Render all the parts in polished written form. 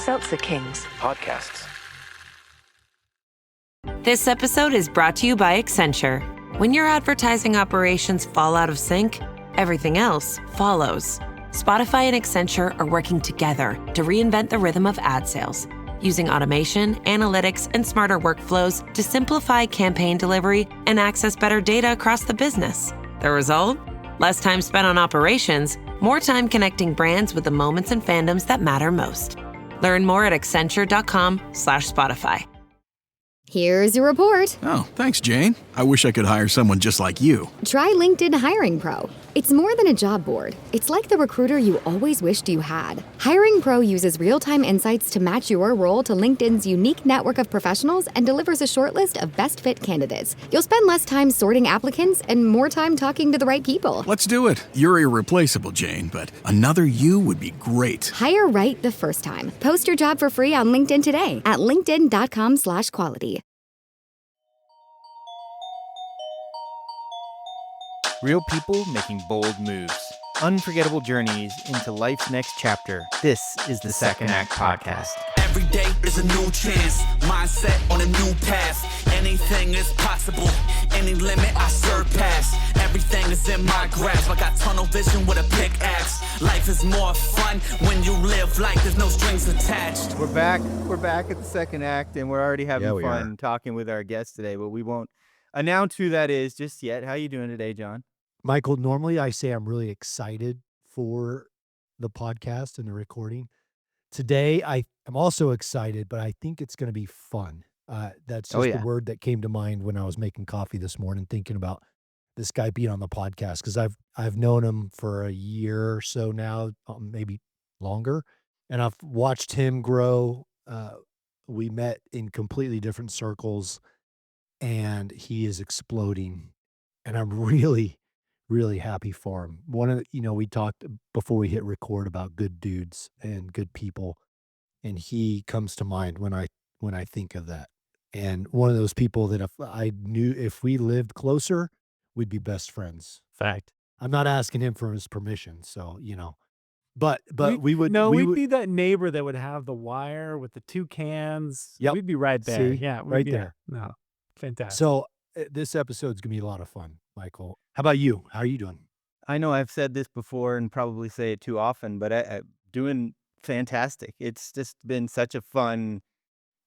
Seltzer Kings podcasts. This episode is brought to you by Accenture. When your advertising operations fall out of sync, everything else follows. Spotify and Accenture are working together to reinvent the rhythm of ad sales, using automation, analytics, and smarter workflows to simplify campaign delivery and access better data across the business. The result? Less time spent on operations, more time connecting brands with the moments and fandoms that matter most. Learn more at accenture.com/Spotify. Here's your report. Oh, thanks, Jane. I wish I could hire someone just like you. Try LinkedIn Hiring Pro. It's more than a job board. It's like the recruiter you always wished you had. Hiring Pro uses real-time insights to match your role to LinkedIn's unique network of professionals and delivers a shortlist of best fit candidates. You'll spend less time sorting applicants and more time talking to the right people. Let's do it. You're irreplaceable, Jane, but another you would be great. Hire right the first time. Post your job for free on LinkedIn today at linkedin.com/quality. Real people making bold moves. Unforgettable journeys into life's next chapter. This is the Second Act Podcast. Every day is a new chance. Mindset on a new path. Anything is possible. Any limit I surpass. Everything is in my grasp. I got tunnel vision with a pickaxe. Life is more fun when you live like there's no strings attached. We're back at the Second Act, and we're already having fun are. talking with our guest today, but we won't announce who that is just yet. How you doing today, John? Michael, normally I say I'm really excited for the podcast and the recording. Today, I'm also excited, but I think it's going to be fun. That's just the word that came to mind when I was making coffee this morning, thinking about this guy being on the podcast, because I've known him for a year or so now, maybe longer, and I've watched him grow. We met in completely different circles, and he is exploding, and I'm really happy for him. We talked before we hit record about good dudes and good people, and he comes to mind when I think of that. And one of those people that if we lived closer, we'd be best friends. Fact. I'm not asking him for his permission, so but we'd be that neighbor that would have the wire with the two cans. Yep. We'd be right there. See? Yeah, right there. No, fantastic. So this episode's gonna be a lot of fun, Michael. How about you? How are you doing? I know I've said this before and probably say it too often, but I'm doing fantastic. It's just been such a fun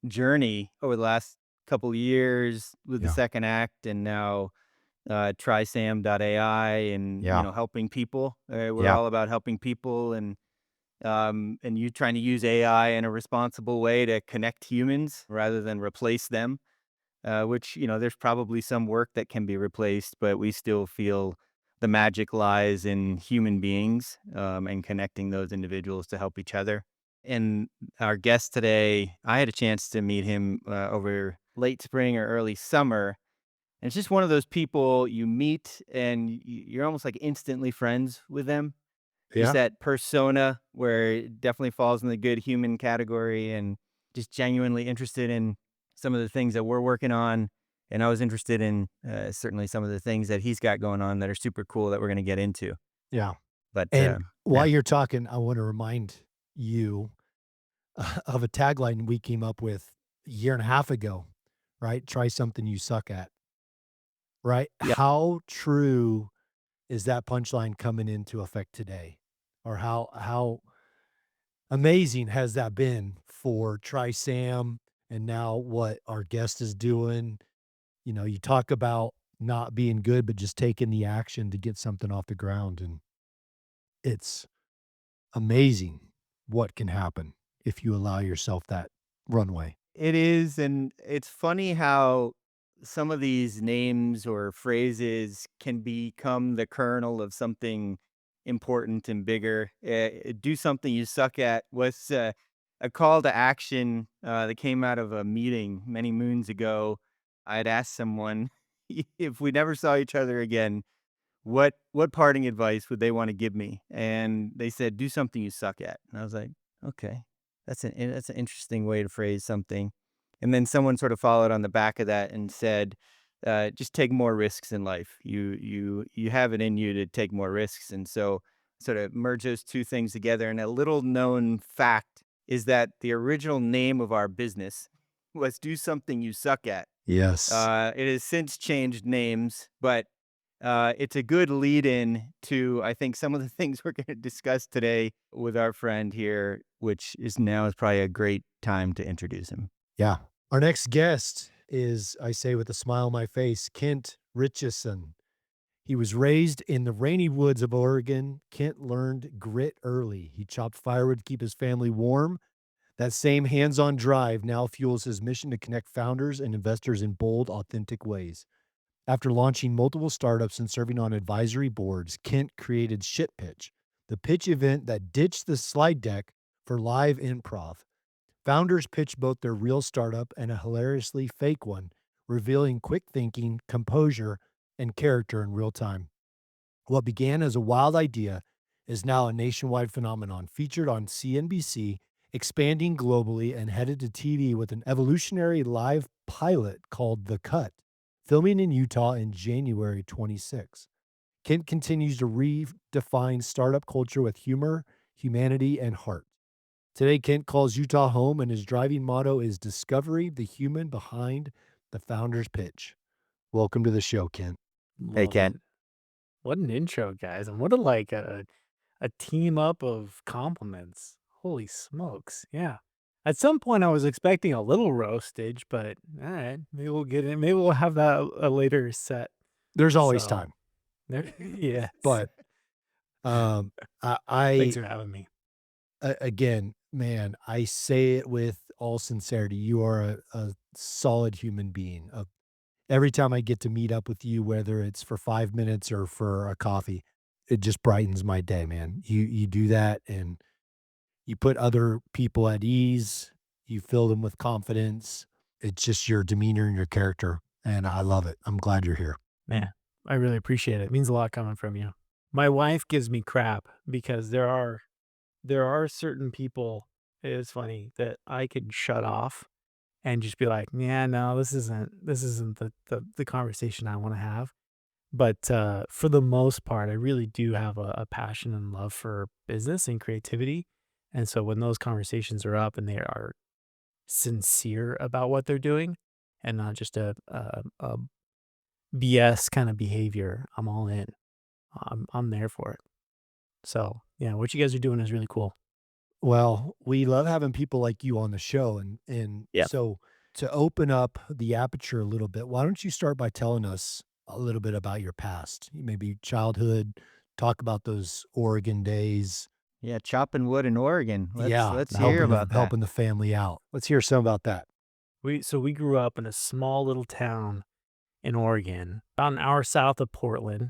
journey over the last couple of years with the Second Act, and now TrySam.ai and helping people. We're all about helping people, and you trying to use AI in a responsible way to connect humans rather than replace them. Which, there's probably some work that can be replaced, but we still feel the magic lies in human beings and connecting those individuals to help each other. And our guest today, I had a chance to meet him over late spring or early summer. And it's just one of those people you meet and you're almost like instantly friends with them. Yeah. Just that persona where it definitely falls in the good human category, and just genuinely interested in some of the things that we're working on. And I was interested in certainly some of the things that he's got going on that are super cool that we're going to get into. Yeah. But while you're talking, I want to remind you of a tagline we came up with a year and a half ago, right? Try something you suck at, right? Yeah. How true is that punchline coming into effect today? Or how amazing has that been for TrySam? And now what our guest is doing? You talk about not being good, but just taking the action to get something off the ground. And it's amazing what can happen if you allow yourself that runway. It is. And it's funny how some of these names or phrases can become the kernel of something important and bigger. Do something you suck at was a call to action that came out of a meeting many moons ago. I had asked someone if we never saw each other again, what parting advice would they want to give me? And they said, do something you suck at. And I was like, okay, that's an interesting way to phrase something. And then someone sort of followed on the back of that and said, just take more risks in life. You have it in you to take more risks. And so sort of merge those two things together. And a little known fact is that the original name of our business was Do Something You Suck At. Yes. It has since changed names, but it's a good lead-in to, I think, some of the things we're going to discuss today with our friend here, which is probably a great time to introduce him. Yeah. Our next guest is, I say with a smile on my face, Kent Richeson. He was raised in the rainy woods of Oregon. Kent learned grit early. He chopped firewood to keep his family warm. That same hands-on drive now fuels his mission to connect founders and investors in bold, authentic ways. After launching multiple startups and serving on advisory boards, Kent created ShitPitch, the pitch event that ditched the slide deck for live improv. Founders pitch both their real startup and a hilariously fake one, revealing quick thinking, composure, and character in real time. What began as a wild idea is now a nationwide phenomenon, featured on CNBC, expanding globally, and headed to TV with an evolutionary live pilot called The Cut, filming in Utah in January 26. Kent continues to redefine startup culture with humor, humanity, and heart. Today, Kent calls Utah home, and his driving motto is discovery, the human behind the founder's pitch. Welcome to the show, Kent. Hey, Love Kent. it. What an intro, guys. And what a team up of compliments. Holy smokes. Yeah. At some point I was expecting a little roastage, but all right, maybe we'll get it. Maybe we'll have that a later set. There's always So time, there, yes. but Thanks I for having me. again, man, I say it with all sincerity. You are a solid human being. Every time I get to meet up with you, whether it's for 5 minutes or for a coffee, it just brightens my day, man. You do that, and you put other people at ease. You fill them with confidence. It's just your demeanor and your character, and I love it. I'm glad you're here. Man, I really appreciate it. It means a lot coming from you. My wife gives me crap because there are certain people, it's funny, that I can shut off and just be like, yeah, no, this isn't the conversation I want to have. But for the most part, I really do have a passion and love for business and creativity. And so when those conversations are up and they are sincere about what they're doing and not just a BS kind of behavior, I'm all in. I'm there for it. So yeah, what you guys are doing is really cool. Well, we love having people like you on the show, and Yeah. so to open up the aperture a little bit, why don't you start by telling us a little bit about your past, maybe childhood, talk about those Oregon days. Yeah, chopping wood in Oregon. Let's hear helping about that. helping the family out. Let's hear some about that. We grew up in a small little town in Oregon, about an hour south of Portland.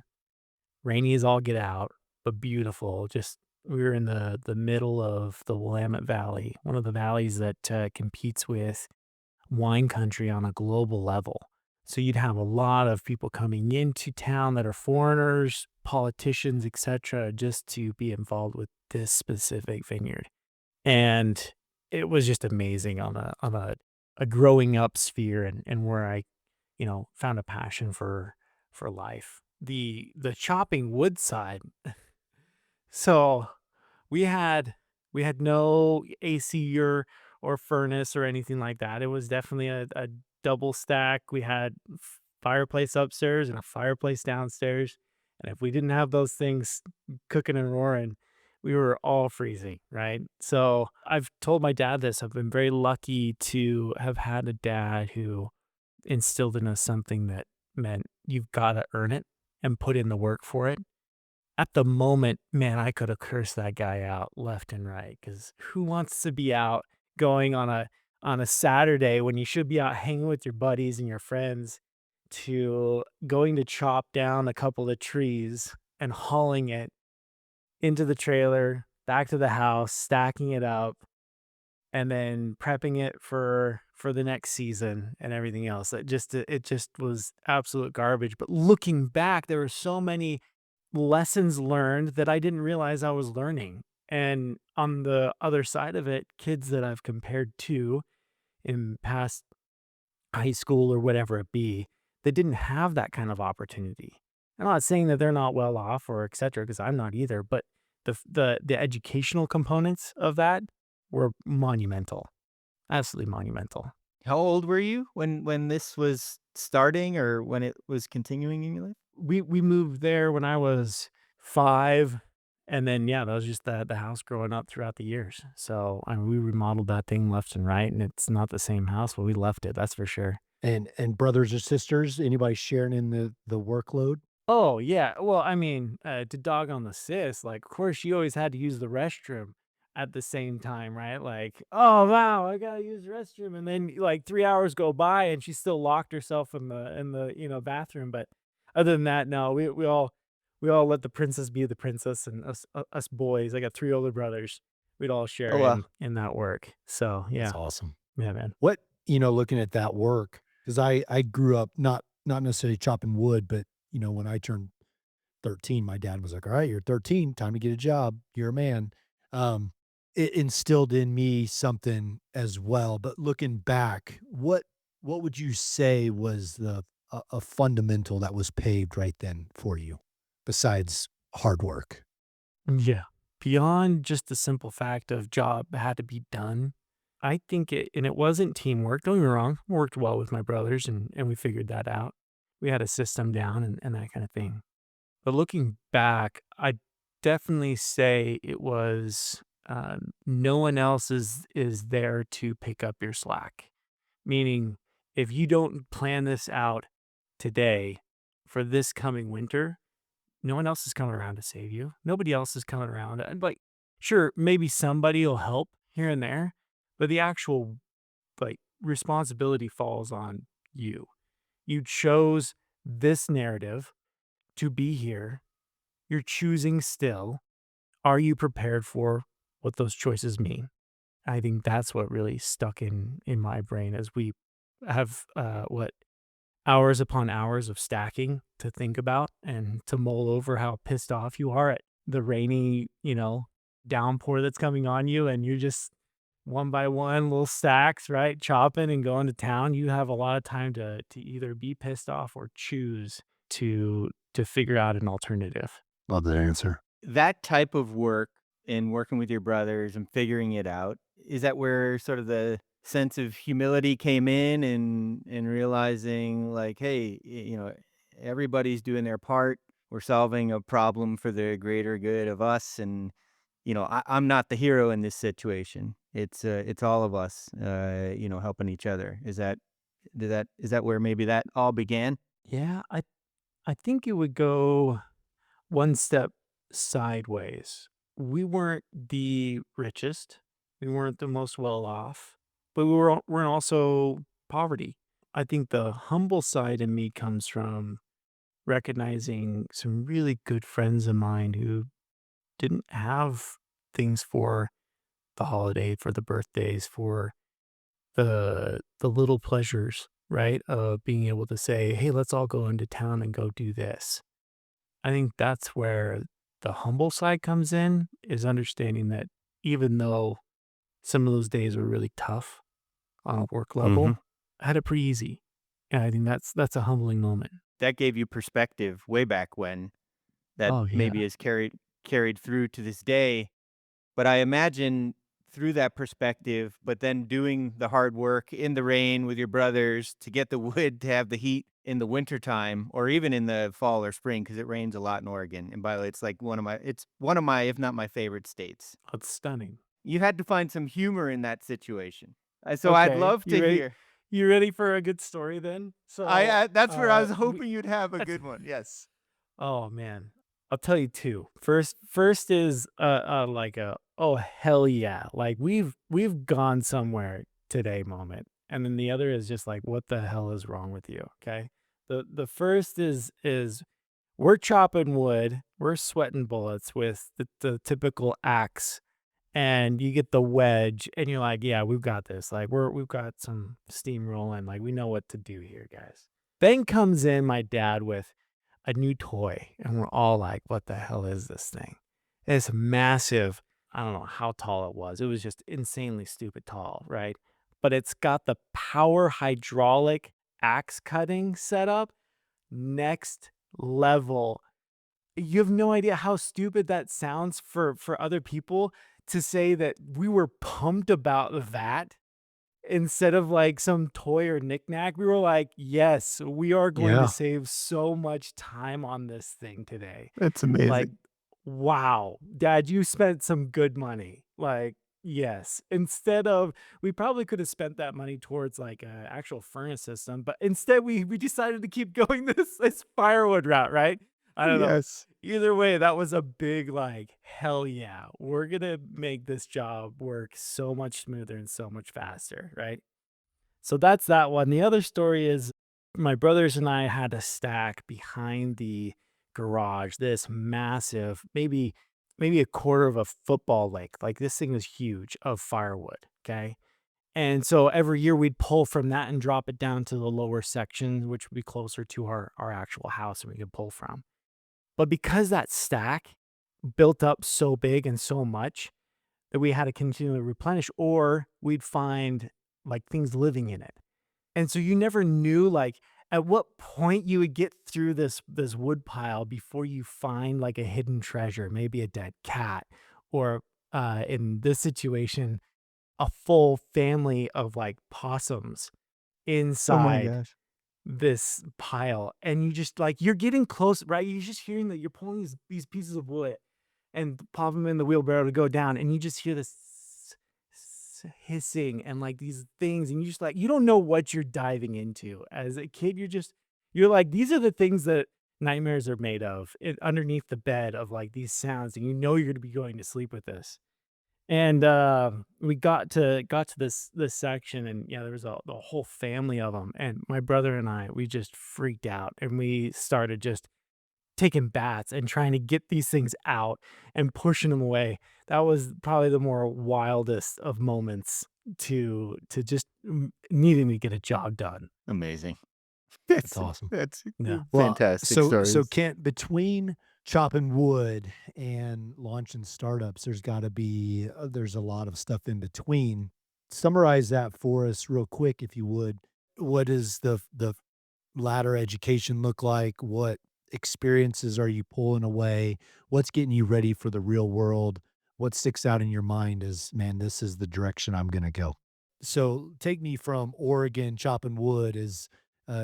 Rainy as all get out, but beautiful. Just we were in the middle of the Willamette Valley, one of the valleys that competes with wine country on a global level. So you'd have a lot of people coming into town that are foreigners, politicians, etc., just to be involved with this specific vineyard. And it was just amazing on a growing up sphere, and where I, found a passion for life. The chopping wood side. So we had no AC or furnace or anything like that. It was definitely a double stack. We had fireplace upstairs and a fireplace downstairs. And if we didn't have those things cooking and roaring, we were all freezing, right? So I've told my dad this. I've been very lucky to have had a dad who instilled in us something that meant you've got to earn it and put in the work for it. At the moment, man, I could have cursed that guy out left and right, because who wants to be out going on a Saturday when you should be out hanging with your buddies and your friends, to going to chop down a couple of trees and hauling it into the trailer, back to the house, stacking it up, and then prepping it for the next season and everything else. It just was absolute garbage. But looking back, there were so many lessons learned that I didn't realize I was learning. And on the other side of it, kids that I've compared to in past high school or whatever it be, that didn't have that kind of opportunity. I'm not saying that they're not well off or et cetera, because I'm not either, but the educational components of that were monumental, absolutely monumental. How old were you when this was starting or when it was continuing in your life? We moved there when I was 5, and then, yeah, that was just the house growing up throughout the years. So, I mean, we remodeled that thing left and right, and it's not the same house, but we left it, that's for sure. And brothers or sisters, anybody sharing in the workload? Oh, yeah. Well, I mean, to dog on the sis, like, of course, she always had to use the restroom at the same time, right? Like, oh wow, I gotta use the restroom, and then like 3 hours go by, and she still locked herself in the bathroom. But other than that, no, we all let the princess be the princess, and us boys. I got 3 older brothers. We'd all share Oh, wow. in that work. So That's yeah, awesome. yeah, man. What, looking at that work, because I grew up not necessarily chopping wood, but when I turned 13, my dad was like, "All right, you're 13, time to get a job. You're a man." Um, it instilled in me something as well. But looking back, what would you say was a fundamental that was paved right then for you, besides hard work? Yeah. Beyond just the simple fact of job had to be done, I think it wasn't teamwork. Don't get me wrong. I worked well with my brothers and we figured that out. We had a system down and that kind of thing. But looking back, I definitely say it was no one else is there to pick up your slack. Meaning, if you don't plan this out today for this coming winter, no one else is coming around to save you. Nobody else is coming around. And like, sure, maybe somebody will help here and there, but the actual like responsibility falls on you. You chose this narrative to be here. You're choosing still. Are you prepared for what those choices mean? I think that's what really stuck in my brain as we have what hours upon hours of stacking to think about and to mull over how pissed off you are at the rainy, downpour that's coming on you. And you're just one by one little stacks, right? Chopping and going to town. You have a lot of time to either be pissed off or choose to figure out an alternative. Love that answer. That type of work and working with your brothers and figuring it out, is that where sort of the sense of humility came in and realizing like, hey, everybody's doing their part. We're solving a problem for the greater good of us, and I'm not the hero in this situation. It's all of us, helping each other. Is that where maybe that all began? Yeah, I think it would go one step sideways. We weren't the richest. We weren't the most well off, but weren't also poverty. I think the humble side in me comes from recognizing some really good friends of mine who didn't have things for the holiday, for the birthdays, for the little pleasures, right? Of being able to say, "Hey, let's all go into town and go do this." I think that's where the humble side comes in, is understanding that even though some of those days were really tough on a work Hmm. level, I had it pretty easy. And I think that's a humbling moment. That gave you perspective way back when that Oh maybe yeah. is carried through to this day. But I imagine through that perspective, but then doing the hard work in the rain with your brothers to get the wood to have the heat in the wintertime or even in the fall or spring, because it rains a lot in Oregon. And by the way, it's one of my, if not my favorite states. That's stunning. You had to find some humor in that situation. So I'd Okay. love to hear. You ready for a good story then? That's where I was hoping you'd have a good one. Yes. Oh man, I'll tell you two. First is like a oh hell yeah, like we've gone somewhere today moment, and then the other is just like what the hell is wrong with you? Okay, the first is we're chopping wood, we're sweating bullets with the typical axe, and you get the wedge, and you're like, yeah, we've got this. Like we've got some steam rolling. Like we know what to do here, guys. Then comes in my dad with a new toy, and we're all like, what the hell is this thing? It's massive. I don't know how tall it was. It was just insanely stupid tall, right? But it's got the power hydraulic axe cutting setup. Next level. You have no idea how stupid that sounds for other people. to say that we were pumped about that instead of like some toy or knickknack. We were like, yes, we are going to Yeah. save so much time on this thing today. That's Like, amazing. wow, Dad, you spent some good money. Like, yes. Instead of, we probably could have spent that money towards like a actual furnace system, but instead we decided to keep going this firewood route, right? I don't know. Yes. Either way, that was a big like, hell yeah, we're gonna make this job work so much smoother and so much faster, right? So that's that one. The other story is my brothers and I had a stack behind the garage, this massive, maybe a quarter of a football length. Like this thing was huge of firewood. Okay. And so every year we'd pull from that and drop it down to the lower section, which would be closer to our actual house and we could pull from. But because that stack built up so big and so much that we had to continually replenish, or we'd find like things living in it. And so you never knew like at what point you would get through this wood pile before you find like a hidden treasure, maybe a dead cat, or in this situation, a full family of like possums Oh my inside gosh. this pile. And you just like you're getting close, right? You're just hearing that you're pulling these pieces of wood and pop them in the wheelbarrow to go down, and you just hear this hissing and like these things, and you just like you don't know what you're diving into. As a kid, you're like, these are the things that nightmares are made of, underneath the bed of like these sounds, and you know you're gonna be going to sleep with this. And we got to this section, and yeah, there was the whole family of them, and my brother and I, we just freaked out, and we started just taking bats and trying to get these things out and pushing them away. That was probably the more wildest of moments to just needing to get a job done. Amazing. That's awesome. That's Yeah. Well, fantastic so stories. Kent, between chopping wood and launching startups, there's a lot of stuff in between. Summarize that for us real quick, if you would. What does the latter education look like? What experiences are you pulling away? What's getting you ready for the real world? What sticks out in your mind as, man, this is the direction I'm going to go? So take me from Oregon chopping wood as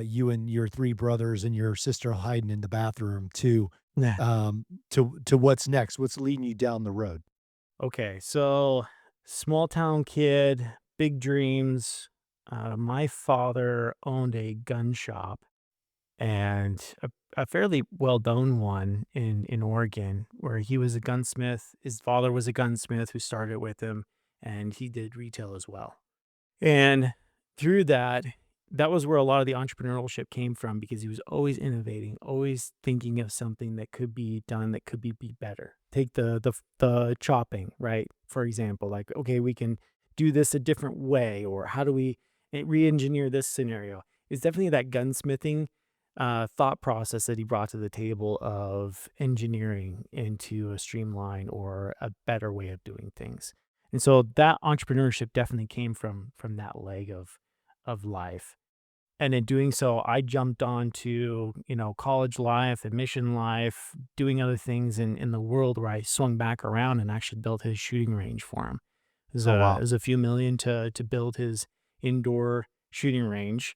you and your three brothers and your sister hiding in the bathroom Yeah. to what's next? What's leading you down the road? Okay, so small town kid, big dreams. My father owned a gun shop, and a fairly well-known one in Oregon, where he was a gunsmith. His father was a gunsmith who started with him, and he did retail as well. And through that, that was where a lot of the entrepreneurship came from, because he was always innovating, always thinking of something that could be done, that could be better. Take the chopping, right? For example, like, okay, we can do this a different way, or how do we re-engineer this scenario? It's definitely that gunsmithing thought process that he brought to the table of engineering into a streamline or a better way of doing things. And so that entrepreneurship definitely came from that leg of life. And in doing so, I jumped on to, college life, admission life, doing other things in the world, where I swung back around and actually built his shooting range for him. Oh, wow. It was a few million to build his indoor shooting range.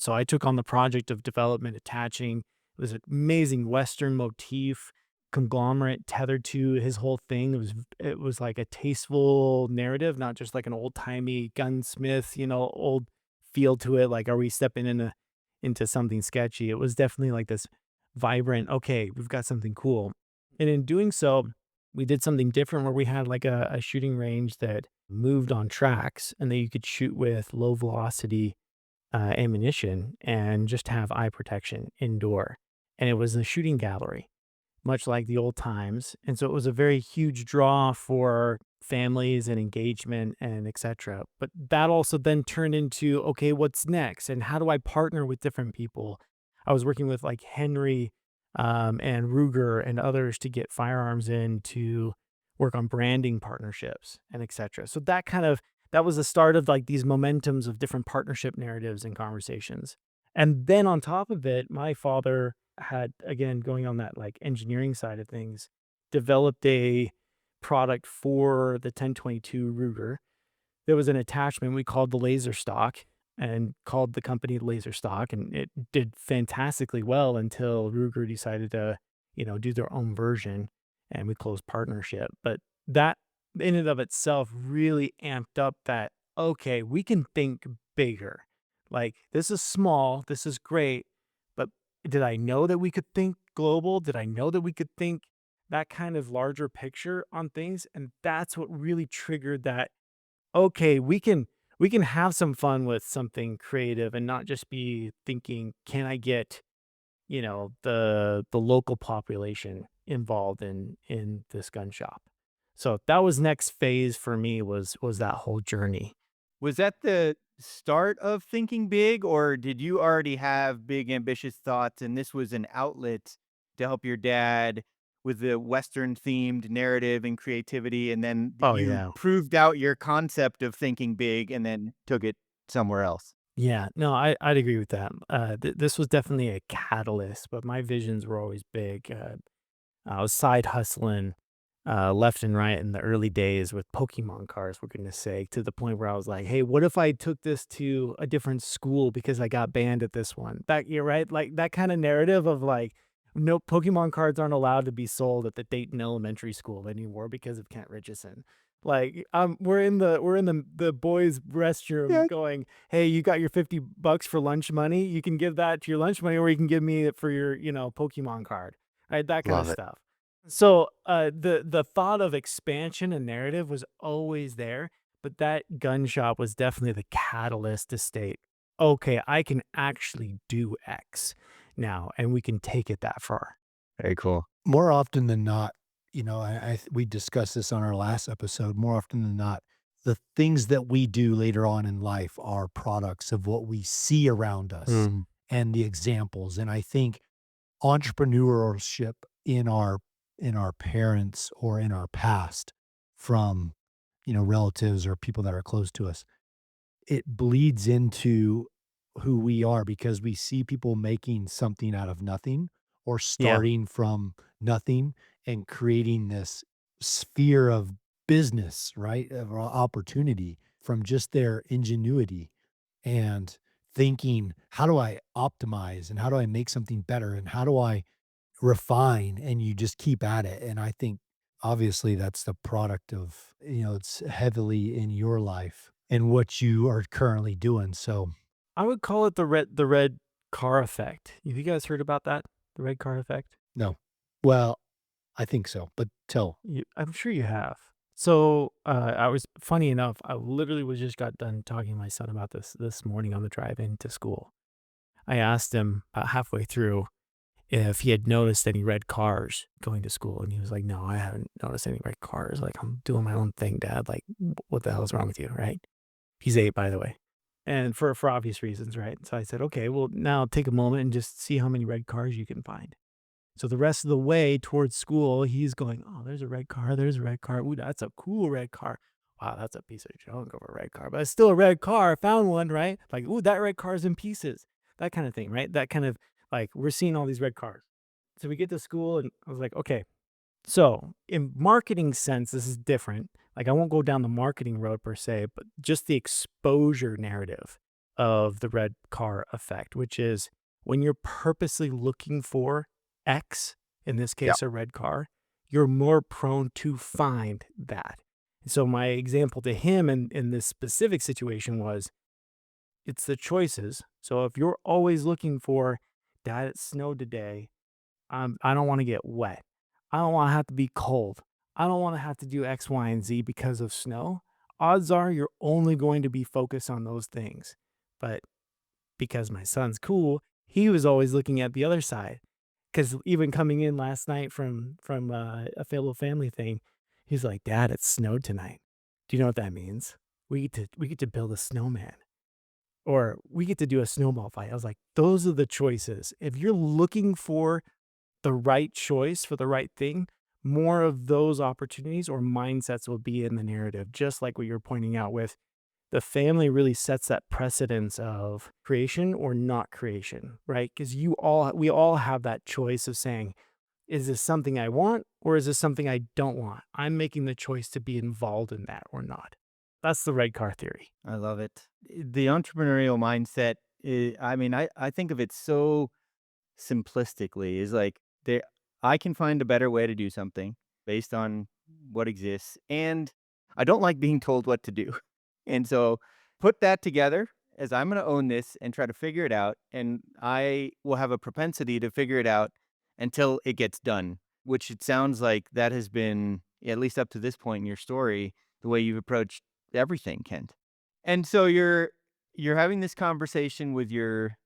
So I took on the project of development, attaching, it was an amazing Western motif conglomerate tethered to his whole thing. It was like a tasteful narrative, not just like an old timey gunsmith, old feel to it. Like, are we stepping into something sketchy? It was definitely like this vibrant, okay, we've got something cool. And in doing so, we did something different, where we had like a shooting range that moved on tracks, and that you could shoot with low velocity ammunition and just have eye protection indoor. And it was a shooting gallery, much like the old times. And so it was a very huge draw for families and engagement and etc. But that also then turned into, okay, what's next? And how do I partner with different people? I was working with like Henry and Ruger and others to get firearms in, to work on branding partnerships and etc. So that was the start of like these momentums of different partnership narratives and conversations. And then on top of it, my father had, again, going on that like engineering side of things, developed a product for the 1022 Ruger. There was an attachment we called the laser stock and called the company laser stock, and it did fantastically well until Ruger decided to, do their own version, and we closed partnership. But that in and of itself really amped up that, okay, we can think bigger. Like, this is small, this is great, but did I know that we could think global? Did I know that we could think that kind of larger picture on things? And that's what really triggered that, okay, we can have some fun with something creative and not just be thinking, can I get, the local population involved in this gun shop. So that was next phase for me, was that whole journey. Was that the start of thinking big, or did you already have big, ambitious thoughts and this was an outlet to help your dad with the Western themed narrative and creativity? And then Oh you yeah. proved out your concept of thinking big and then took it somewhere else. Yeah, no, I'd agree with that. This was definitely a catalyst, but my visions were always big. I was side hustling left and right in the early days with Pokemon cards, for goodness sake, to the point where I was like, hey, what if I took this to a different school because I got banned at this one? That, you're right, like that kind of narrative of like, no, Pokemon cards aren't allowed to be sold at the Dayton Elementary School anymore because of Kent Richeson. Like, we're in the boys' restroom Yeah. going, hey, you got your $50 for lunch money? You can give that to your lunch money, or you can give me it for your, Pokemon card. Right? That kind of Love it. stuff. So the thought of expansion and narrative was always there, but that gun shop was definitely the catalyst to state, okay, I can actually do X now, and we can take it that far. Very cool. More often than not, we discussed this on our last episode. More often than not, the things that we do later on in life are products of what we see around us Mm. and the examples. And I think entrepreneurship in our parents or in our past from, relatives or people that are close to us, it bleeds into who we are because we see people making something out of nothing or Yeah. starting from nothing and creating this sphere of business, right? Of opportunity from just their ingenuity and thinking, how do I optimize and how do I make something better and how do I refine? And you just keep at it. And I think obviously that's the product of, it's heavily in your life and what you are currently doing. So I would call it the red car effect. Have you guys heard about that? The red car effect? no, well, I think so, but tell. I'm sure you have. So I was funny enough. I literally was just got done talking to my son about this morning on the drive into school. I asked him about halfway through if he had noticed any red cars going to school, and he was like, "No, I haven't noticed any red cars. Like, I'm doing my own thing, Dad. Like, what the hell is wrong with you?" Right? He's 8, by the way, and for obvious reasons, right? So I said, "Okay, well, now take a moment and just see how many red cars you can find." So the rest of the way towards school, he's going, "Oh, there's a red car. There's a red car. Ooh, that's a cool red car. Wow, that's a piece of junk of a red car, but it's still a red car. I found one, right? Like, ooh, that red car's in pieces." That kind of thing, right? That kind of like, we're seeing all these red cars. So we get to school, and I was like, okay, so in marketing sense, this is different. Like, I won't go down the marketing road per se, but just the exposure narrative of the red car effect, which is when you're purposely looking for X, in this Yep. case, a red car, you're more prone to find that. So my example to him in this specific situation was, it's the choices. So if you're always looking for, Dad, it snowed today, I don't want to get wet. I don't want to have to be cold. I don't want to have to do X, Y, and Z because of snow. Odds are you're only going to be focused on those things. But because my son's cool, he was always looking at the other side. Because even coming in last night from a fellow family thing, he's like, "Dad, it snowed tonight. Do you know what that means? We get to build a snowman, or we get to do a snowball fight." I was like, those are the choices. If you're looking for the right choice for the right thing, more of those opportunities or mindsets will be in the narrative, just like what you're pointing out with the family really sets that precedence of creation or not creation, right? Because we all have that choice of saying, Is this something I want or is this something I don't want? I'm making the choice to be involved in that or not. That's the red car theory. I love it. The entrepreneurial mindset, I think of it so simplistically is like there I can find a better way to do something based on what exists, and I don't like being told what to do. And so put that together as I'm going to own this and try to figure it out, and I will have a propensity to figure it out until it gets done, which it sounds like that has been, at least up to this point in your story, the way you've approached everything, Kent. And so you're having this conversation with your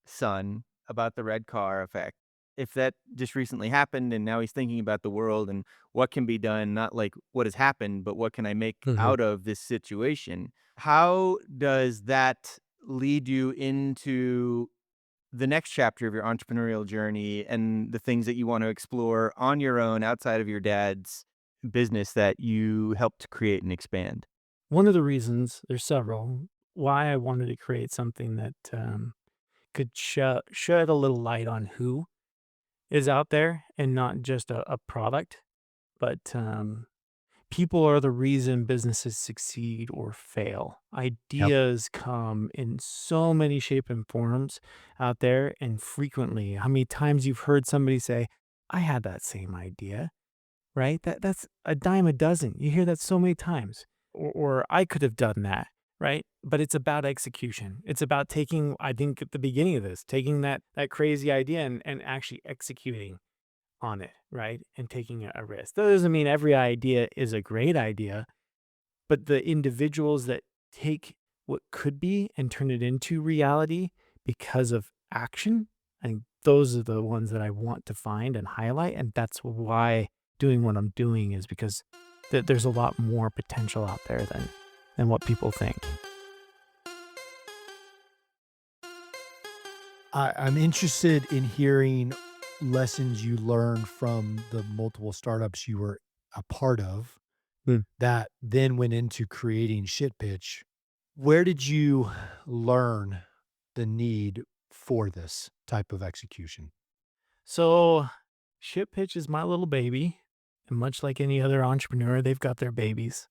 son about the red car effect. If that just recently happened and now he's thinking about the world and what can be done, not like what has happened, but what can I make Mhm. out of this situation? How does that lead you into the next chapter of your entrepreneurial journey and the things that you want to explore on your own outside of your dad's business that you helped create and expand? One of the reasons, there's several, why I wanted to create something that could shed a little light on who is out there and not just a product, but people are the reason businesses succeed or fail. Yep. Ideas come in so many shape and forms out there, and frequently, how many times you've heard somebody say, I had that same idea, right? That's a dime a dozen. You hear that so many times. Or I could have done that, right? But it's about execution. It's about taking, I think at the beginning of this, taking that crazy idea and actually executing on it, right? And taking a risk. That doesn't mean every idea is a great idea, but the individuals that take what could be and turn it into reality because of action, and those are the ones that I want to find and highlight. And that's why doing what I'm doing is because there's a lot more potential out there than what people think. I'm interested in hearing lessons you learned from the multiple startups you were a part of Hmm. that then went into creating ShitPitch. Where did you learn the need for this type of execution? So ShitPitch is my little baby. And much like any other entrepreneur, they've got their babies.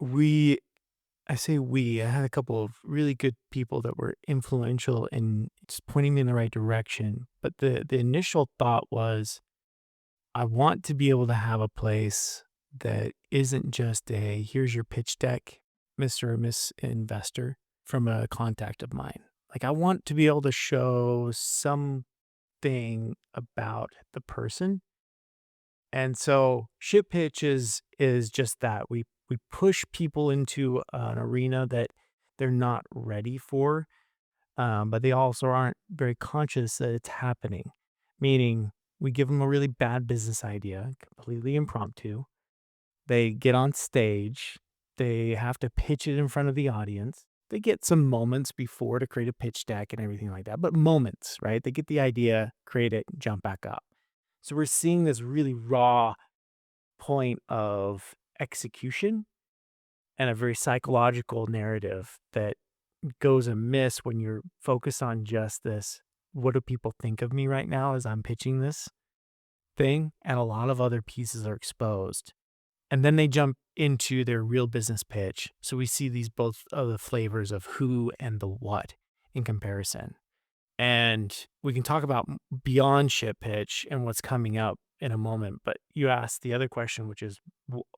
I say we, I had a couple of really good people that were influential in just pointing me in the right direction. But the initial thought was, I want to be able to have a place that isn't just a, here's your pitch deck, Mr. or Miss Investor, from a contact of mine. Like, I want to be able to show something about the person. And so ShitPitch is just that. We push people into an arena that they're not ready for, but they also aren't very conscious that it's happening. Meaning, we give them a really bad business idea, completely impromptu. They get on stage. They have to pitch it in front of the audience. They get some moments before to create a pitch deck and everything like that, but moments, right? They get the idea, create it, jump back up. So we're seeing this really raw point of execution and a very psychological narrative that goes amiss when you're focused on just this. What do people think of me right now as I'm pitching this thing? And a lot of other pieces are exposed. And then they jump into their real business pitch. So we see these both of the flavors of who and the what in comparison. And we can talk about beyond ShitPitch and what's coming up in a moment. But you asked the other question, which is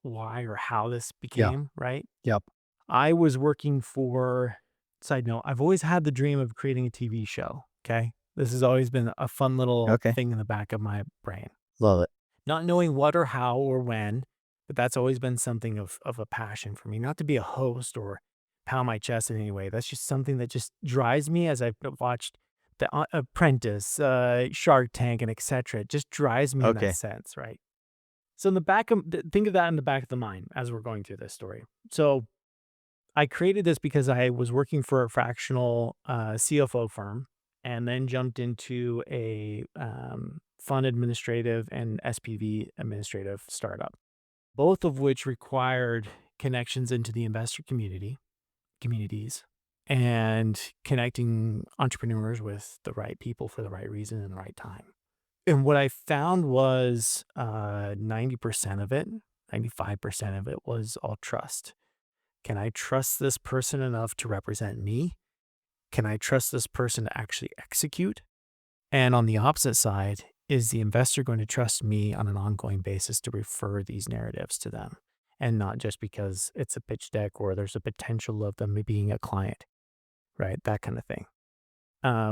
why or how this Yeah. became, right? Yep. I was working for, side note, I've always had the dream of creating a TV show. Okay. This has always been a fun little Okay. thing in the back of my brain. Love it. Not knowing what or how or when, but that's always been something of a passion for me. Not to be a host or pound my chest in any way. That's just something that just drives me as I've watched The Apprentice, Shark Tank, and etc. It just drives me in Okay. that sense, right? So in the back of, think of that in the back of the mind as we're going through this story. So I created this because I was working for a fractional CFO firm and then jumped into a fund administrative and SPV administrative startup, both of which required connections into the investor communities, and connecting entrepreneurs with the right people for the right reason and the right time. And what I found was 90% of it, 95% of it was all trust. Can I trust this person enough to represent me? Can I trust this person to actually execute? And on the opposite side, is the investor going to trust me on an ongoing basis to refer these narratives to them? And not just because it's a pitch deck or there's a potential of them being a client, right? That kind of thing.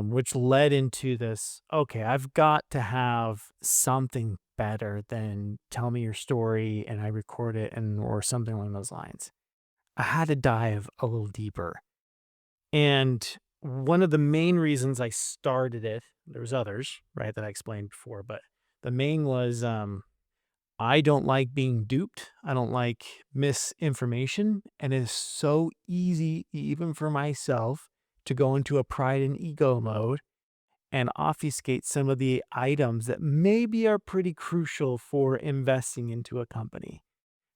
Which led into this, okay, I've got to have something better than tell me your story and I record it or something along those lines. I had to dive a little deeper. And one of the main reasons I started it, there was others, right, that I explained before, but the main was I don't like being duped. I don't like misinformation. And it's so easy, even for myself, to go into a pride and ego mode and obfuscate some of the items that maybe are pretty crucial for investing into a company,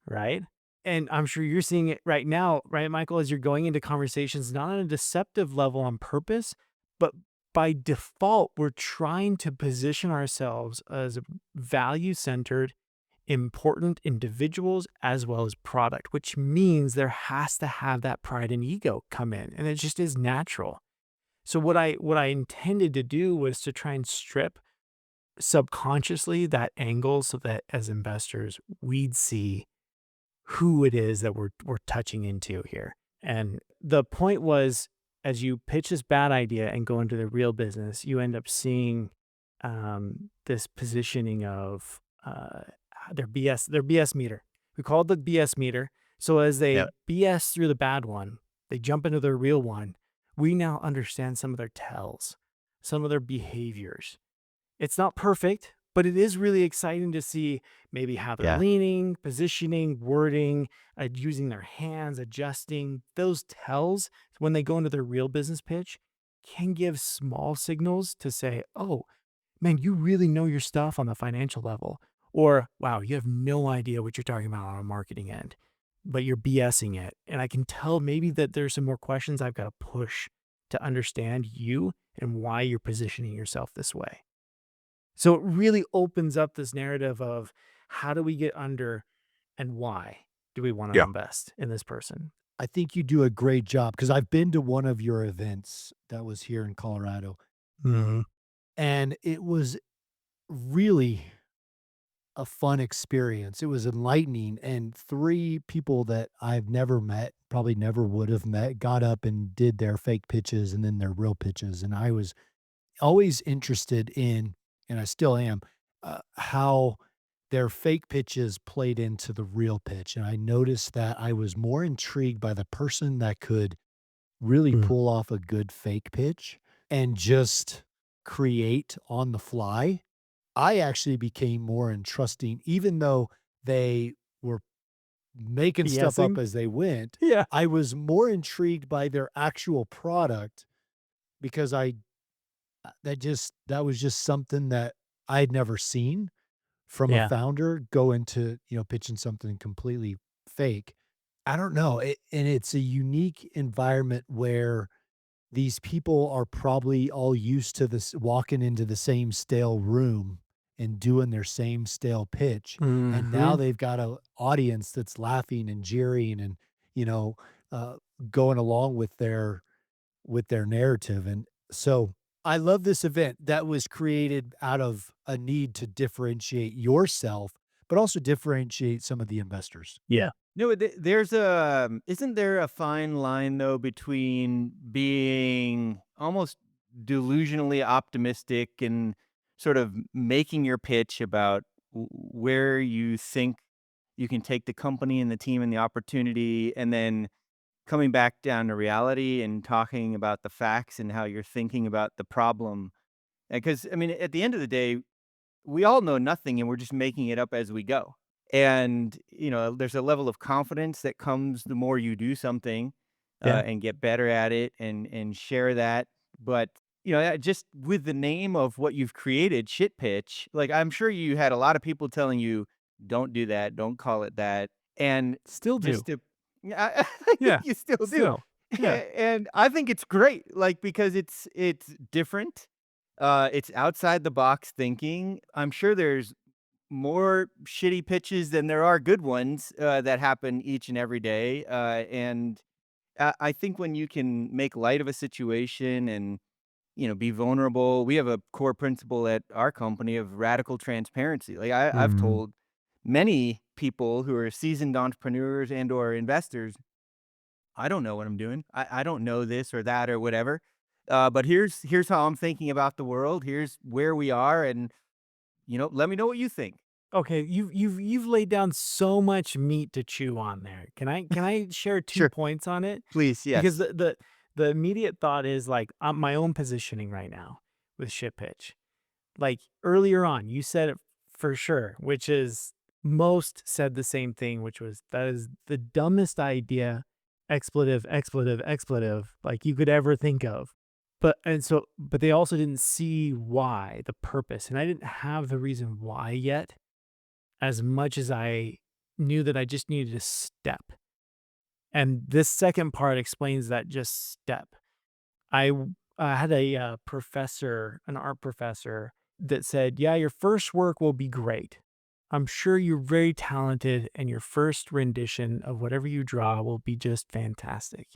right? And I'm sure you're seeing it right now, right, Michael, as you're going into conversations, not on a deceptive level on purpose, but by default, we're trying to position ourselves as value-centered, important individuals as well as product, which means there has to have that pride and ego come in. And it just is natural. So what I intended to do was to try and strip subconsciously that angle so that as investors, we'd see who it is that we're touching into here. And the point was, as you pitch this bad idea and go into the real business, you end up seeing this positioning of their BS meter. We call it the BS meter. So as they BS through the bad one, they jump into their real one. We now understand some of their tells, some of their behaviors. It's not perfect, but it is really exciting to see maybe how they're leaning, positioning, wording, using their hands, adjusting. Those tells, when they go into their real business pitch, can give small signals to say, oh, man, you really know your stuff on the financial level. Or, wow, you have no idea what you're talking about on a marketing end, but you're BSing it. And I can tell maybe that there's some more questions I've got to push to understand you and why you're positioning yourself this way. So it really opens up this narrative of how do we get under and why do we want to invest in this person? I think you do a great job because I've been to one of your events that was here in Colorado. Mm-hmm. And it was really a fun experience. It was enlightening. And 3 people that I've never met, probably never would have met, got up and did their fake pitches and then their real pitches. And I was always interested in, and I still am, how their fake pitches played into the real pitch. And I noticed that I was more intrigued by the person that could really pull off a good fake pitch and just create on the fly. I actually became more entrusting, even though they were making stuff up BSing? as they went. Yeah. I was more intrigued by their actual product because that was just something that I had never seen from a Yeah. founder go into, pitching something completely fake. I don't know. And it's a unique environment where these people are probably all used to this walking into the same stale room and doing their same stale pitch. And now they've got an audience that's laughing and jeering and, you know, uh, going along with their narrative. And so I love this event that was created out of a need to differentiate yourself, but also differentiate some of the investors. Yeah. No, there's isn't there a fine line though between being almost delusionally optimistic and sort of making your pitch about where you think you can take the company and the team and the opportunity, and then coming back down to reality and talking about the facts and how you're thinking about the problem. Because I mean, at the end of the day, we all know nothing and we're just making it up as we go. And, there's a level of confidence that comes the more you do something Yeah. and get better at it and share that. But, just with the name of what you've created, Shit Pitch, like I'm sure you had a lot of people telling you, don't do that, don't call it that. And Still do. just to, yeah, I Yeah. think you still do. Still. Yeah. And I think it's great, like, because it's different. It's outside the box thinking. I'm sure there's more shitty pitches than there are good ones that happen each and every day. And I think when you can make light of a situation and be vulnerable. We have a core principle at our company of radical transparency. Like I've Mm. told many people who are seasoned entrepreneurs and or investors, I don't know what I'm doing. I don't know this or that or whatever. But here's how I'm thinking about the world. Here's where we are, and let me know what you think. Okay, you've laid down so much meat to chew on there. Can I share 2 Sure, points on it? please, Because yes. the immediate thought is like my own positioning right now with ShitPitch. Like earlier on, you said it for sure, which is most said the same thing, which was that is the dumbest idea, expletive, expletive, expletive, like you could ever think of. But they also didn't see why, the purpose. And I didn't have the reason why yet, as much as I knew that I just needed a step. And this second part explains that just step. I had a professor, an art professor, that said, "Yeah, your first work will be great. I'm sure you're very talented, and your first rendition of whatever you draw will be just fantastic.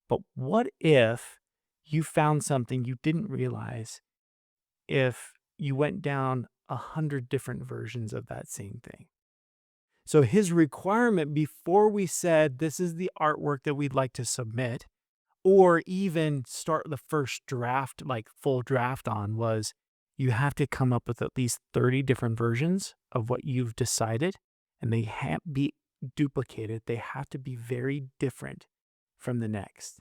But what if you found something you didn't realize if you went down 100 different versions of that same thing?" So his requirement before we said, "This is the artwork that we'd like to submit," or even start the first draft, like full draft on, was you have to come up with at least 30 different versions of what you've decided, and they can't be duplicated. They have to be very different from the next.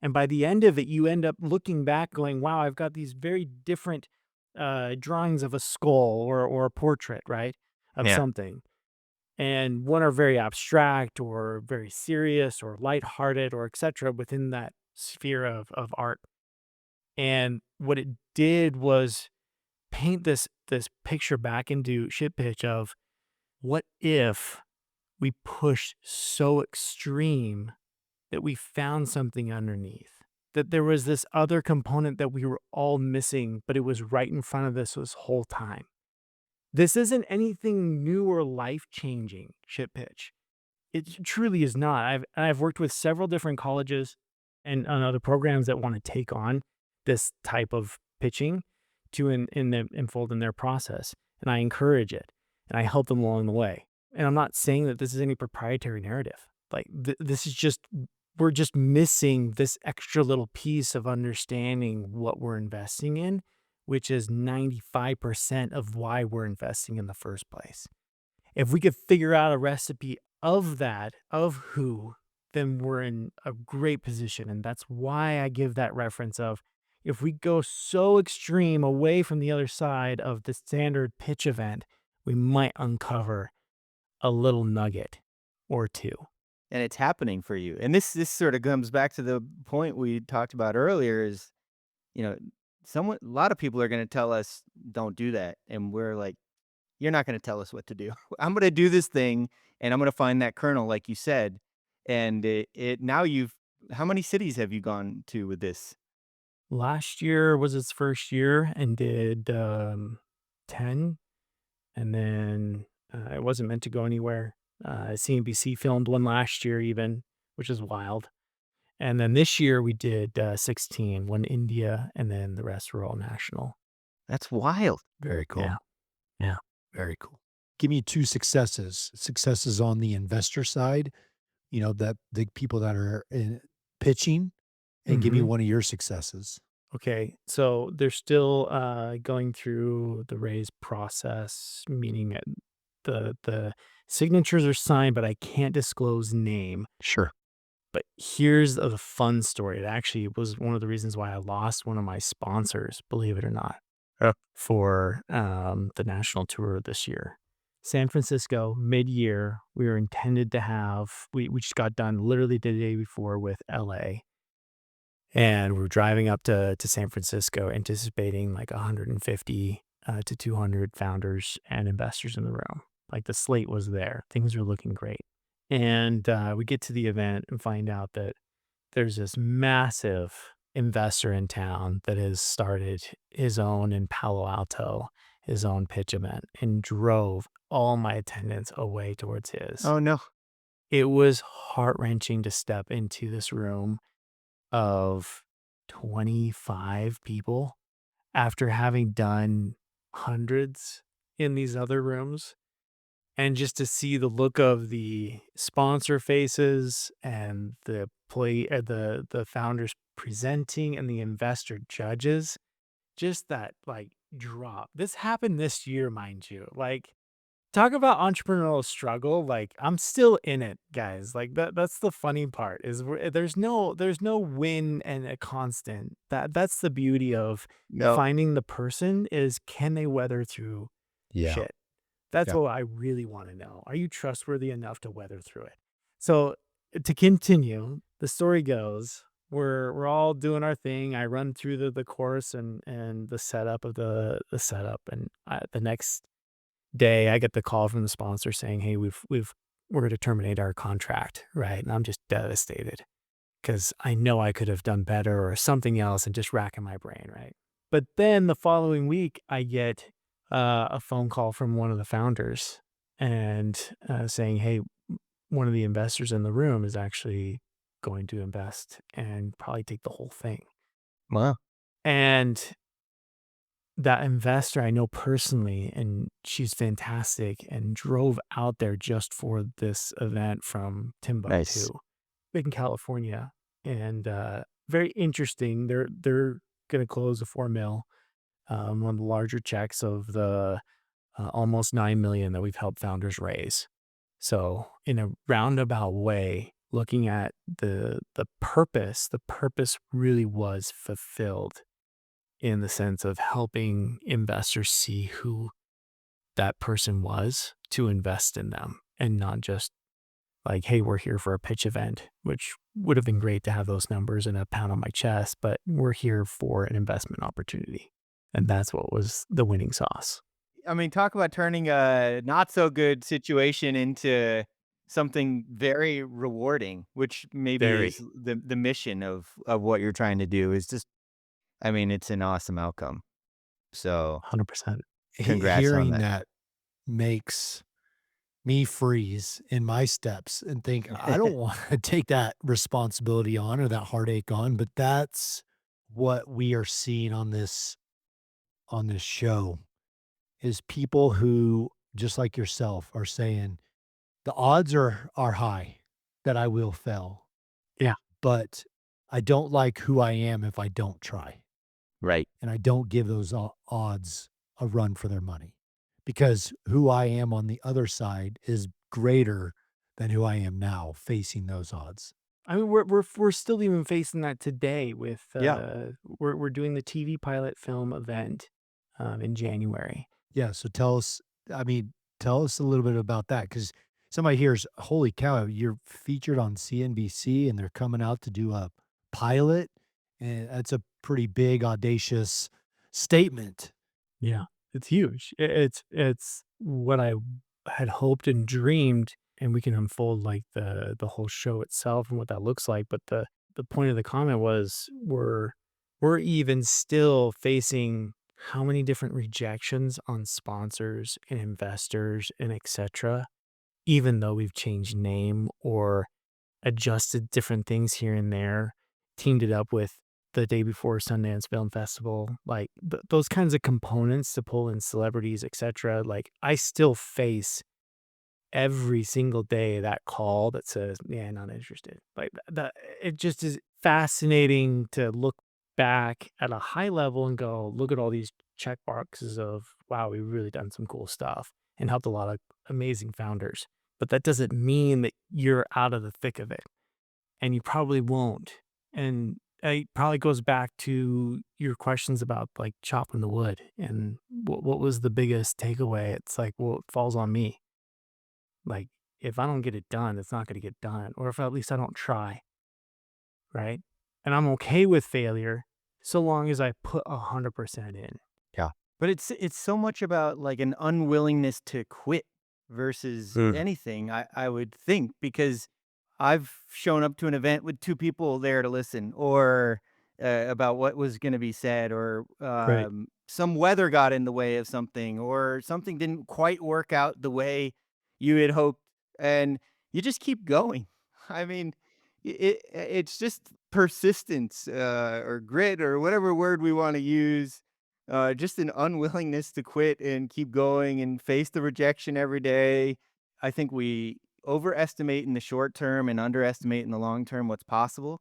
And by the end of it, you end up looking back going, wow, I've got these very different drawings of a skull or a portrait, right, of Yeah. something. And one are very abstract or very serious or lighthearted or etc. within that sphere of art. And what it did was paint this picture back into ShitPitch of what if we pushed so extreme that we found something underneath, that there was this other component that we were all missing, but it was right in front of us this whole time. This isn't anything new or life-changing, ShitPitch. It truly is not. I've worked with several different colleges and other programs that want to take on this type of pitching to enfold in their process, and I encourage it, and I help them along the way. And I'm not saying that this is any proprietary narrative. Like this is just we're just missing this extra little piece of understanding what we're investing in, which is 95% of why we're investing in the first place. If we could figure out a recipe of that, of who, then we're in a great position. And that's why I give that reference of if we go so extreme away from the other side of the standard pitch event, we might uncover a little nugget or two. And it's happening for you. And this sort of comes back to the point we talked about earlier is, you know, a lot of people are going to tell us don't do that. And we're like, you're not going to tell us what to do. I'm going to do this thing and I'm going to find that kernel, like you said. And now how many cities have you gone to with this? Last year was its first year and did 10. And then it wasn't meant to go anywhere. CNBC filmed one last year, even, which is wild. And then this year we did 16, one India, and then the rest were all national. That's wild. Very cool. Yeah. Yeah. Very cool. Give me two successes on the investor side, that the people that are pitching, and give me one of your successes. Okay, so they're still going through the raise process, meaning the signatures are signed, but I can't disclose name. Sure. But here's the fun story. It actually was one of the reasons why I lost one of my sponsors, believe it or not, for the national tour this year. San Francisco, mid-year, we were intended to have, we just got done literally the day before with LA. And we're driving up to San Francisco, anticipating like 150 to 200 founders and investors in the room. Like the slate was there. Things were looking great. And we get to the event and find out that there's this massive investor in town that has started his own in Palo Alto, his own pitch event, and drove all my attendance away towards his. Oh, no. It was heart-wrenching to step into this room of 25 people after having done hundreds in these other rooms, and just to see the look of the sponsor faces and the founders presenting and the investor judges, just that like drop. This happened this year, mind you. Like, talk about entrepreneurial struggle. Like, I'm still in it, guys. Like that's the funny part is there's no win and a constant. That's the beauty of No. finding the person is, can they weather through Yeah. shit? That's Yeah. what I really want to know. Are you trustworthy enough to weather through it? So to continue, the story goes, we're all doing our thing. I run through the course and the setup of the setup, and the next day I get the call from the sponsor saying, "Hey, we're going to terminate our contract," right? And I'm just devastated because I know I could have done better or something else, and just racking my brain, right? But then the following week, I get a phone call from one of the founders and saying, "Hey, one of the investors in the room is actually going to invest and probably take the whole thing." Wow. And that investor I know personally, and she's fantastic, and drove out there just for this event from Nice. Timbuktu, big in California, and very interesting. They're going to close a 4 mil, one of the larger checks of the almost 9 million that we've helped founders raise. So in a roundabout way, looking at the purpose really was fulfilled in the sense of helping investors see who that person was to invest in them, and not just like, "Hey, we're here for a pitch event," which would have been great to have those numbers and a pound on my chest, but we're here for an investment opportunity. And that's what was the winning sauce. I mean, talk about turning a not so good situation into something very rewarding, which maybe is Very, the mission of what you're trying to do is just, I mean, it's an awesome outcome. So 100%. congrats on Hearing that. that makes me freeze in my steps and think, I don't want to take that responsibility on or that heartache on, but that's what we are seeing on this show is people who, just like yourself, are saying the odds are high that I will fail, Yeah. but I don't like who I am if I don't try. Right. And I don't give those odds a run for their money because who I am on the other side is greater than who I am now facing those odds. I mean, we're still even facing that today with Yeah. we're doing the TV pilot film event in January. Yeah. So tell us a little bit about that because somebody hears, holy cow, you're featured on CNBC and they're coming out to do a pilot. And that's a pretty big, audacious statement. Yeah, it's huge. It's what I had hoped and dreamed, and we can unfold like the whole show itself and what that looks like. But the point of the comment was we're even still facing how many different rejections on sponsors and investors and etc. Even though we've changed name or adjusted different things here and there, teamed it up with the day before Sundance Film Festival, like those kinds of components to pull in celebrities, etc. Like I still face every single day that call that says, "Yeah, not interested." Like that, it just is fascinating to look back at a high level and go, look at all these check boxes of, wow, we've really done some cool stuff and helped a lot of amazing founders. But that doesn't mean that you're out of the thick of it, and you probably won't. And it probably goes back to your questions about like chopping the wood and what was the biggest takeaway. It's like, well, it falls on me. Like, if I don't get it done, it's not going to get done. Or if at least I don't try, right? And I'm okay with failure so long as I put 100% in. Yeah. But it's so much about like an unwillingness to quit versus anything, I would think, because I've shown up to an event with two people there to listen, or about what was going to be said, or Right. some weather got in the way of something, or something didn't quite work out the way you had hoped, and you just keep going. I mean, it's just persistence, or grit, or whatever word we want to use. Just an unwillingness to quit and keep going and face the rejection every day. I think we overestimate in the short term and underestimate in the long term what's possible.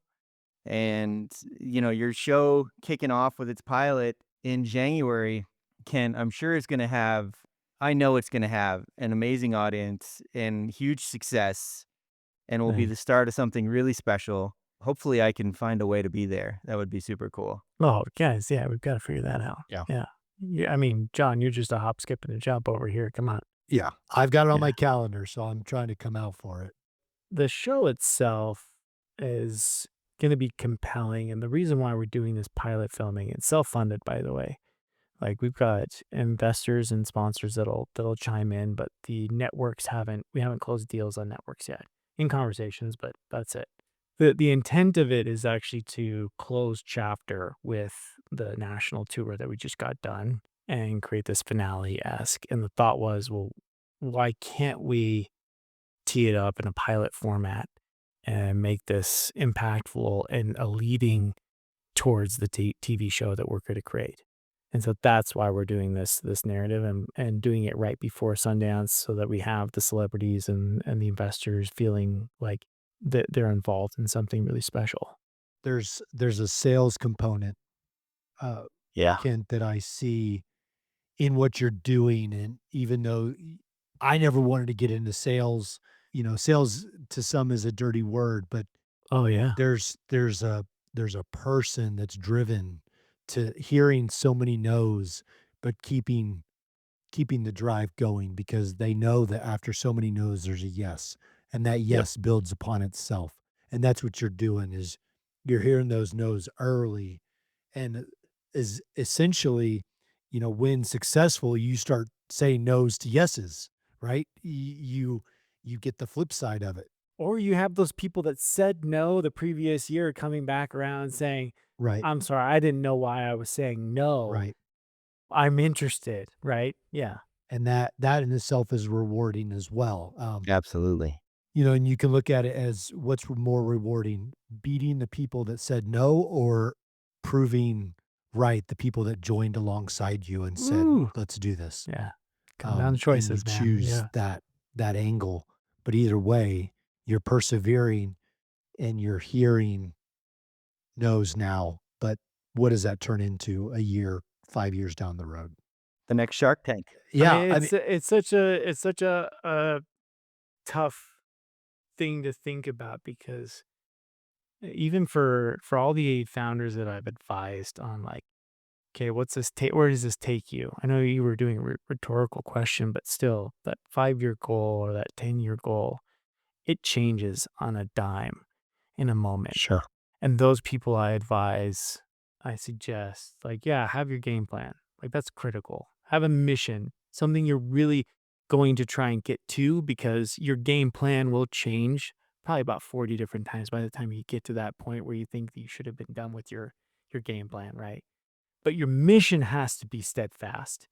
And, your show kicking off with its pilot in January I'm sure is going to have, I know it's going to have an amazing audience and huge success, and will be Thanks. the start of something really special. Hopefully I can find a way to be there. That would be super cool. Oh, guys, yeah, we've got to figure that out. Yeah. Yeah. Yeah, I mean, John, you're just a hop, skip, and a jump over here. Come on. Yeah. I've got it on Yeah. my calendar, so I'm trying to come out for it. The show itself is going to be compelling. And the reason why we're doing this pilot filming, it's self-funded, by the way. Like, we've got investors and sponsors that'll chime in, but we haven't closed deals on networks yet. In conversations, but that's it. The intent of it is actually to close chapter with the national tour that we just got done and create this finale-esque. And the thought was, well, why can't we tee it up in a pilot format and make this impactful and a leading towards the TV show that we're going to create? And so that's why we're doing this narrative and doing it right before Sundance, so that we have the celebrities and the investors feeling like that they're involved in something really special. There's a sales component, Yeah. Kent, that I see in what you're doing. And even though I never wanted to get into sales, sales to some is a dirty word, but Oh yeah. there's a person that's driven to hearing so many no's, but keeping the drive going, because they know that after so many no's, there's a yes, and that Yep. yes builds upon itself. And that's what you're doing, is you're hearing those no's early, and is essentially, when successful, you start saying no's to yeses, right? You get the flip side of it. Or you have those people that said no the previous year coming back around saying, Right, I'm sorry, I didn't know why I was saying no. right. I'm interested, right? Yeah. And that in itself is rewarding as well. Absolutely. And you can look at it as, what's more rewarding, beating the people that said no, or proving right the people that joined alongside you and said, Ooh. let's do this. Yeah. Come down to And you choices, man. choose Yeah. that angle. But either way, you're persevering and you're hearing no's now. But what does that turn into a year, 5 years down the road? The next Shark Tank. Yeah. I mean, it's such a tough thing to think about, because even for all the founders that I've advised on, like, okay, where does this take you? I know you were doing a rhetorical question, but still, that 5-year goal or that 10-year goal, it changes on a dime, in a moment. Sure. And those people I suggest, like, yeah, have your game plan. Like, that's critical. Have a mission, something you're really going to try and get to, because your game plan will change probably about 40 different times by the time you get to that point where you think that you should have been done with your game plan, right? But your mission has to be steadfast,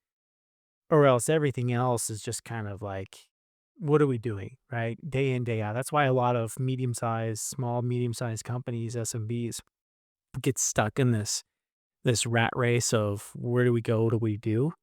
or else everything else is just kind of like, what are we doing, right? Day in, day out. That's why a lot of small, medium-sized companies, SMBs, get stuck in this rat race of, where do we go? What do we do?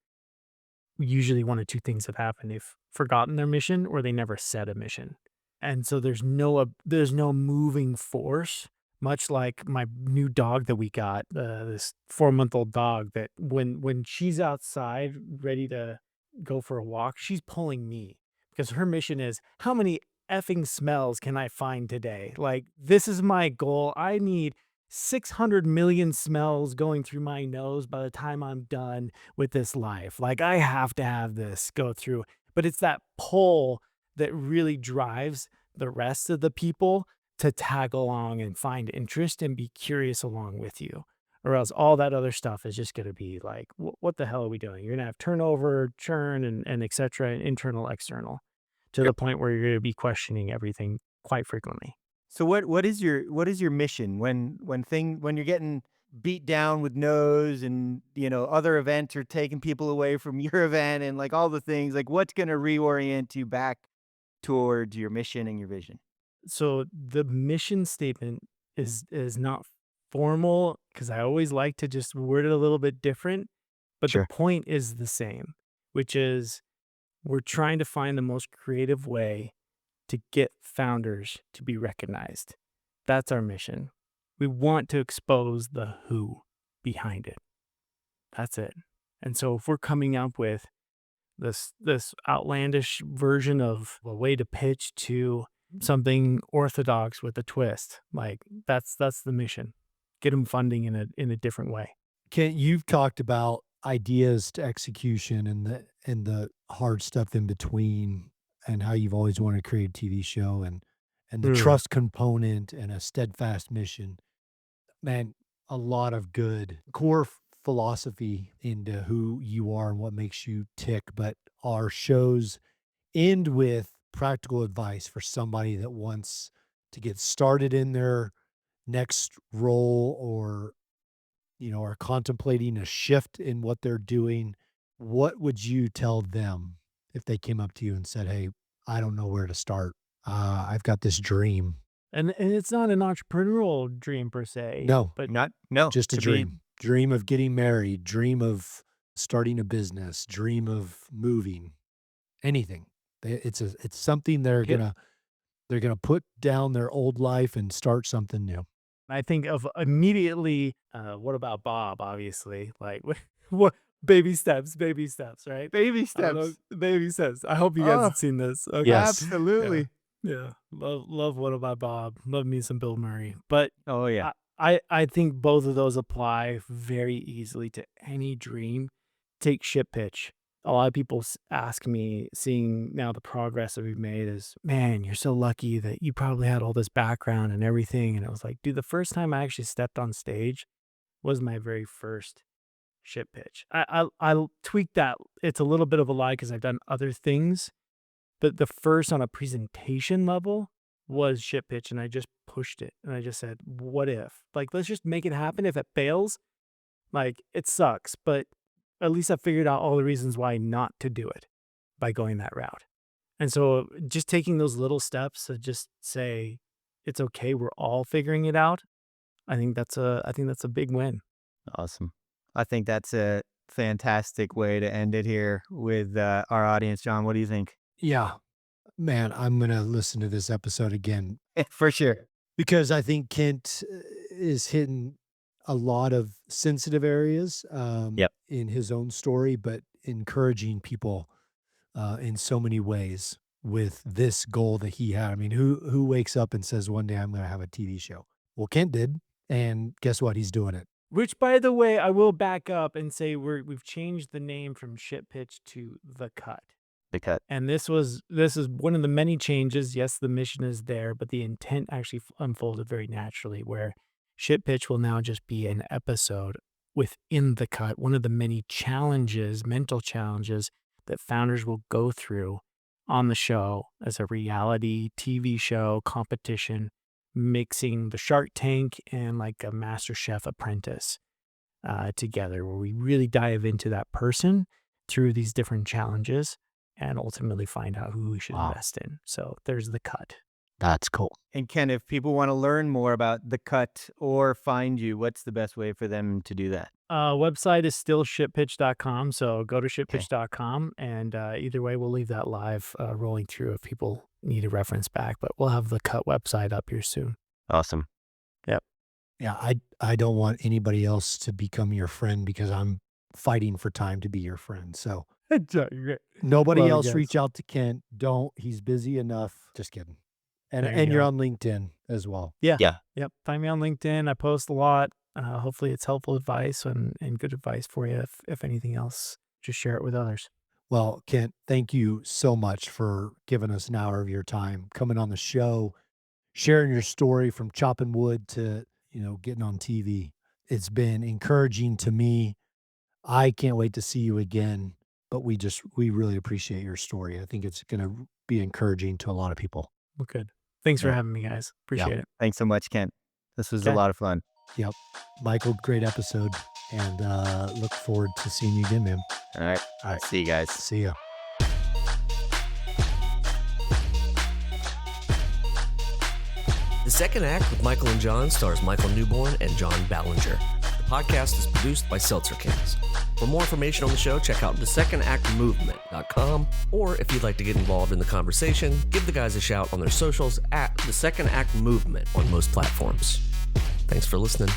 Usually one of two things have happened. They've forgotten their mission, or they never set a mission. And so there's no moving force, much like my new dog that we got, this 4-month-old dog, that when she's outside ready to go for a walk, she's pulling me, because her mission is, how many effing smells can I find today? Like, this is my goal. I need 600 million smells going through my nose by the time I'm done with this life. Like, I have to have this go through. But it's that pull that really drives the rest of the people to tag along and find interest and be curious along with you. Or else all that other stuff is just going to be like, what the hell are we doing? You're going to have turnover, churn, and et cetera, and internal, external, to the point where you're going to be questioning everything quite frequently. So what is your mission when you're getting beat down with no's and, other events are taking people away from your event and like all the things, like what's going to reorient you back towards your mission and your vision? So the mission statement is not formal because I always like to just word it a little bit different, but the Sure. point is the same, which is we're trying to find the most creative way to get founders to be recognized. That's our mission. We want to expose the who behind it. That's it. And so if we're coming up with this outlandish version of a way to pitch to something orthodox with a twist, like that's the mission. Get them funding in a different way. Kent, you've talked about ideas to execution and the hard stuff in between, and how you've always wanted to create a TV show, and the trust component and a steadfast mission. Man, a lot of good core philosophy into who you are and what makes you tick. But our shows end with practical advice for somebody that wants to get started in their next role, or are contemplating a shift in what they're doing. What would you tell them if they came up to you and said, "Hey, I don't know where to start. I've got this dream." And it's not an entrepreneurial dream per se. No, but No, just a to be- dream. Dream of getting married, dream of starting a business, dream of moving, anything. It's something they're gonna put down their old life and start something new. I think of immediately, what about Bob, obviously? Like, what baby steps, right? Baby I don't know, steps. baby steps. I hope you guys Oh, have seen this. Okay. Yes. Absolutely. Yeah. Love What About Bob. Love me some Bill Murray. But Oh yeah. I think both of those apply very easily to any dream. Take ShitPitch. A lot of people ask me, seeing now the progress that we've made, is, man, you're so lucky that you probably had all this background and everything. And I was like, dude, the first time I actually stepped on stage was my very first ShitPitch. I'll tweak that. It's a little bit of a lie because I've done other things, but the first on a presentation level was ShitPitch, and I just pushed it. And I just said, what if? Like, let's just make it happen. If it fails, like, it sucks, but at least I figured out all the reasons why not to do it by going that route. And so just taking those little steps to just say, it's okay, we're all figuring it out. I think that's a big win. Awesome. I think that's a fantastic way to end it here with our audience. John, what do you think? Yeah, man, I'm gonna listen to this episode again For sure. because I think Kent is hitting a lot of sensitive areas Yep. in his own story, but encouraging people in so many ways with this goal that he had. I mean, who wakes up and says one day I'm going to have a TV show? Well, Kent did, and guess what? He's doing it. Which, by the way, I will back up and say we've changed the name from ShitPitch to The Cut. The Cut. And this is one of the many changes. Yes, the mission is there, but the intent actually unfolded very naturally, where ShitPitch will now just be an episode within The Cut, one of the many challenges, mental challenges, that founders will go through on the show as a reality TV show competition, mixing the Shark Tank and like a MasterChef apprentice together, where we really dive into that person through these different challenges and ultimately find out who we should invest in. So there's The Cut. That's cool. And Ken, if people want to learn more about The Cut or find you, what's the best way for them to do that? Website is still shitpitch.com. So go to shitpitch.com, and either way, we'll leave that live rolling through if people need a reference back, but we'll have the Cut website up here soon. Awesome. Yep. Yeah, I don't want anybody else to become your friend because I'm fighting for time to be your friend. So nobody Love you else guys. reach out to Kent. Don't. He's busy enough. Just kidding. There you And you're go. on LinkedIn as well. Yeah. Yeah. Yep. Find me on LinkedIn. I post a lot. Hopefully it's helpful advice and good advice for you. If anything else, just share it with others. Well, Kent, thank you so much for giving us an hour of your time, coming on the show, sharing your story from chopping wood to, getting on TV. It's been encouraging to me. I can't wait to see you again, but we really appreciate your story. I think it's going to be encouraging to a lot of people. Well, good. Thanks for Yeah. having me, guys. Appreciate it. Thanks so much, Ken. This was a Okay. lot of fun. Yep. Michael, great episode. And look forward to seeing you again, man. All right. See you guys. See ya. The Second Act with Michael and John stars Michael Newborn and John Ballinger. The podcast is produced by Seltzer Kings. For more information on the show, check out thesecondactmovement.com, or if you'd like to get involved in the conversation, give the guys a shout on their socials at The Second Act Movement on most platforms. Thanks for listening.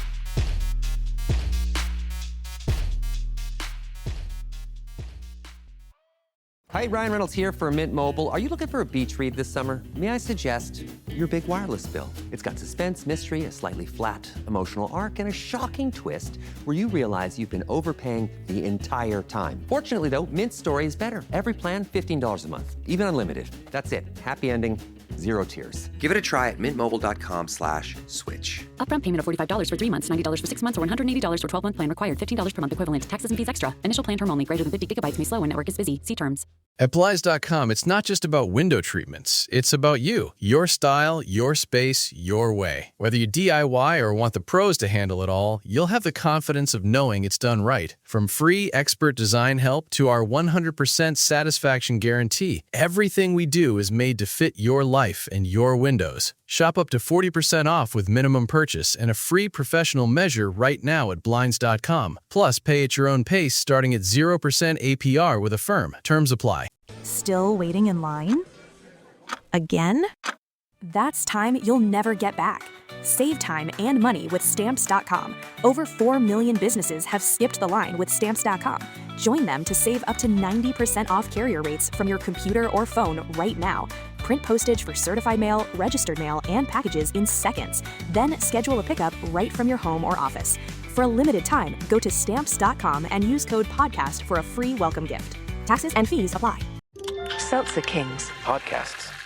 Hi, Ryan Reynolds here for Mint Mobile. Are you looking for a beach read this summer? May I suggest your big wireless bill? It's got suspense, mystery, a slightly flat emotional arc, and a shocking twist where you realize you've been overpaying the entire time. Fortunately, though, Mint's story is better. Every plan, $15 a month, even unlimited. That's it. Happy ending, zero tears. Give it a try at mintmobile.com/switch. Upfront payment of $45 for 3 months, $90 for 6 months, or $180 for 12-month plan required. $15 per month equivalent. Taxes and fees extra. Initial plan term only. Greater than 50 gigabytes may slow when network is busy. See terms. At Blinds.com, it's not just about window treatments. It's about you, your style, your space, your way. Whether you DIY or want the pros to handle it all, you'll have the confidence of knowing it's done right. From free expert design help to our 100% satisfaction guarantee, everything we do is made to fit your life and your windows. Shop up to 40% off with minimum purchase and a free professional measure right now at Blinds.com. Plus, pay at your own pace starting at 0% APR with Affirm. Terms apply. Still waiting in line? Again? That's time you'll never get back. Save time and money with Stamps.com. Over 4 million businesses have skipped the line with Stamps.com. Join them to save up to 90% off carrier rates from your computer or phone right now. Print postage for certified mail, registered mail, and packages in seconds. Then schedule a pickup right from your home or office. For a limited time, go to Stamps.com and use code PODCAST for a free welcome gift. Taxes and fees apply. Seltzer Kings. Podcasts.